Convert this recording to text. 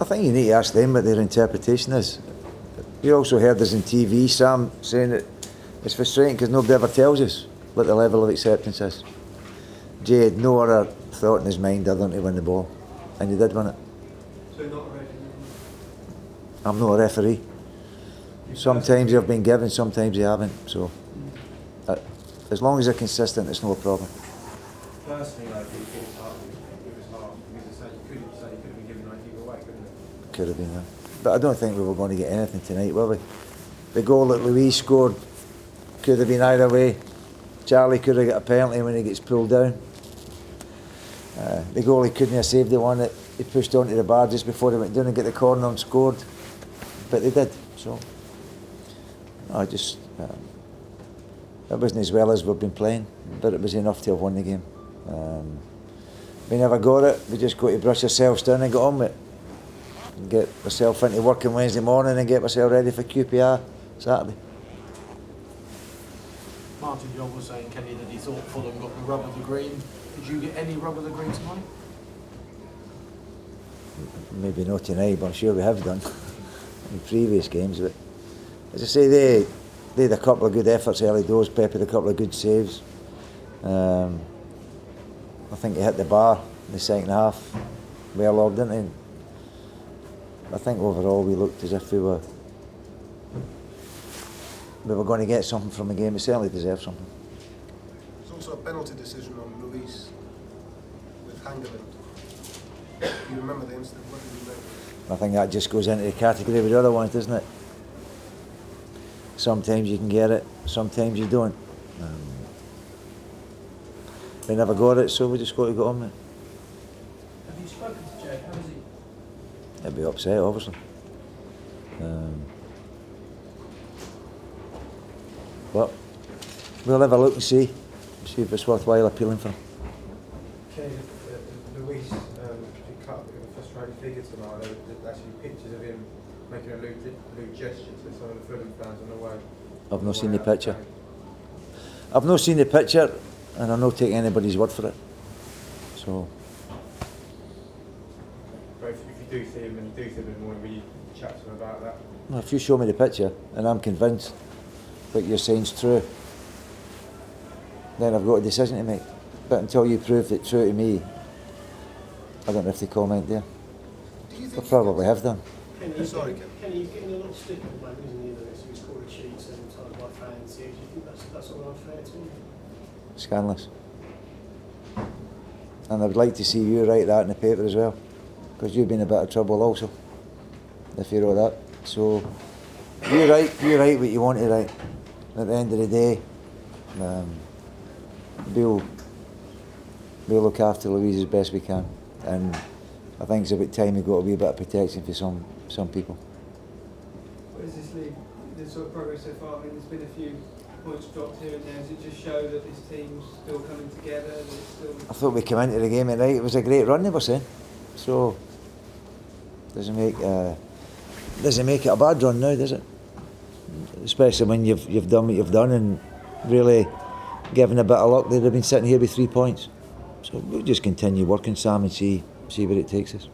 I think you need to ask them what their interpretation is. We also heard this on TV, Sam, saying that it's frustrating because nobody ever tells us what the level of acceptance is. Jay had no other thought in his mind other than to win the ball, and he did win it. So you're not a referee? I'm not a referee. Sometimes they've been given, sometimes they haven't. So, as long as they're consistent, it's no problem. Personally, I think it was hard. It was hard because you could have been given either way, couldn't it? Could have been, yeah. But I don't think we were going to get anything tonight, were we? The goal that Luis scored could have been either way. Charlie could have got a penalty when he gets pulled down. The goalie couldn't have saved the one that he pushed onto the bar just before he went down and got the corner and scored. But they did, so I just it wasn't as well as we've been playing, but it was enough to have won the game. We never got it. We just got to brush ourselves down and get on with it. Get myself into work on Wednesday morning and get myself ready for QPR Saturday. Martin John was saying, Kenny, that he thought Fulham got the rub of the green. Did you get any rub of the green tonight? Maybe not tonight, but I'm sure we have done in previous games. But as I say, they had a couple of good efforts early doors. Pep had a couple of good saves. I think he hit the bar in the second half. Well logged, didn't he? I think overall we looked as if we were going to get something from the game. We certainly deserved something. There's also a penalty decision on Luis with Hangeland. Do you remember the incident? What did you make? I think that just goes into the category of the other ones, doesn't it? Sometimes you can get it, sometimes you don't. We never got it, so we just got to go on with it. Have you spoken to Jay? How is he? He'll be upset, obviously. But we'll have a look and see if it's worthwhile appealing for him. Kenny, Luis cut up with a frustrated figure tonight. There were actually pictures of him making a lewd gesture to some of the Fulham fans on the way. I've not seen the picture. I've not seen the picture, and I'm not taking anybody's word for it. So. But if you do see him and do see him in the morning, will you chat to him about that? Well, if you show me the picture and I'm convinced what you're saying's true, then I've got a decision to make. But until you prove it true to me, I don't have to comment there. I probably have done. Sorry, Ken. Kenny, he's getting a lot of stick at the moment, isn't he? That he's scored a cheat several times by fans. Do you think that's all unfair to him? Scandalous. And I would like to see you write that in the paper as well, because you've been a bit of trouble also, if you wrote that. So you write what you want to write. At the end of the day, we'll look after Louise as best we can, and I think it's about time we got a wee bit of protection for some people. What does this leave, the sort of progress so far? I mean, there's been a few points dropped here and there. Does it just show that this team's still coming together? That it's still... I thought we came into the game tonight, it was a great run, they were saying. So doesn't make it a bad run now, does it? Especially when you've done what you've done and really given a bit of luck, they'd have been sitting here with 3 points. So we'll just continue working, Sam, and see where it takes us.